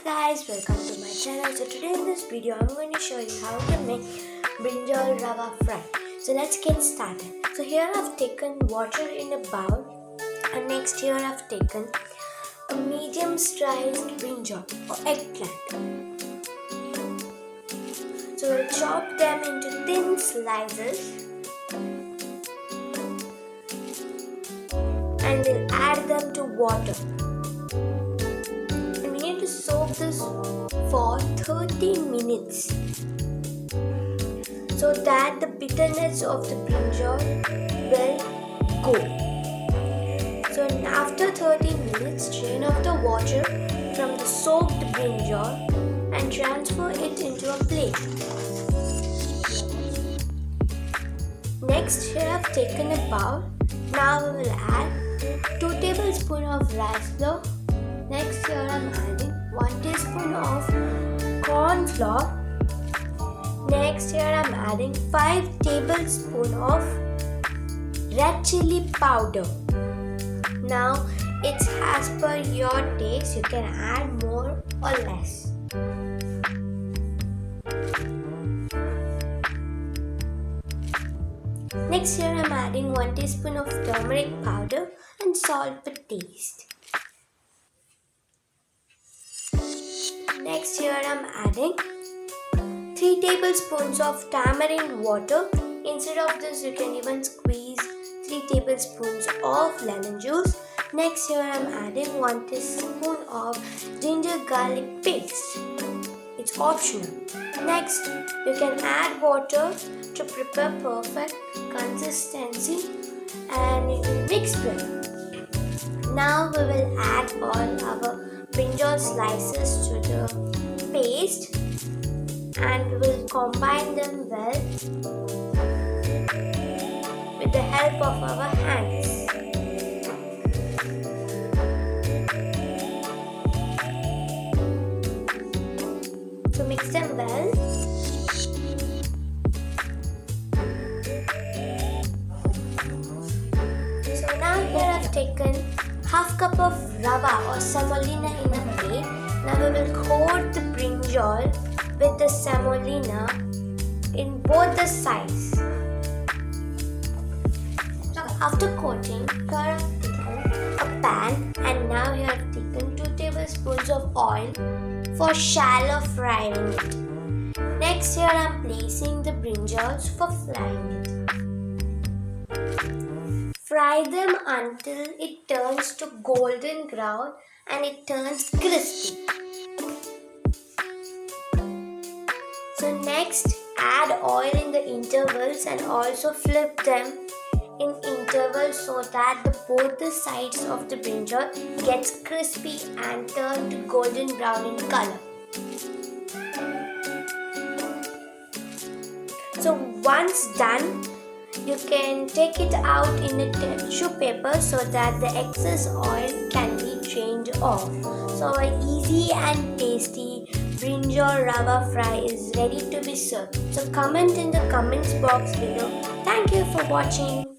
guys, welcome to my channel. So today in this video I'm going to show you how to make brinjal rava fry. So let's get started. So here I've taken water in a bowl, and next here I've taken a medium sized brinjal or eggplant. So we'll chop them into thin slices and we'll add them to water. To soak this for 30 minutes so that the bitterness of the brinjal will go. So after 30 minutes, drain off the water from the soaked brinjal and transfer it into a plate. Next, here I've taken a bowl. Now we will add 2 tablespoons of rice flour. Next here I am adding 1 teaspoon of corn flour. Next here I am adding 5 tablespoons of red chili powder. Now it's as per your taste, you can add more or less. Next here I am adding 1 teaspoon of turmeric powder and salt per taste. Next here I am adding 3 tablespoons of tamarind water. Instead of this you can even squeeze 3 tablespoons of lemon juice. Next here I am adding 1 teaspoon of ginger garlic paste. It's optional. Next you can add water to prepare perfect consistency and you will mix well. Now we will add all our brinjal slices to the paste and we will combine them well with the help of our hands. So mix them well. So now here I've taken half cup of rava or semolina in a plate. Now we will coat the brinjal with the semolina in both the sides. After coating, here I have taken a pan and now here I have taken 2 tablespoons of oil for shallow frying it. Next here I am placing the brinjals for frying it. Fry them until it turns to golden brown and it turns crispy. So next, add oil in the intervals and also flip them in intervals so that both the sides of the brinjal gets crispy and turn to golden brown in color. So once done, you can take it out in a tissue paper so that the excess oil can be drained off. So an easy and tasty brinjal rava fry is ready to be served. So comment in the comments box below. Thank you for watching.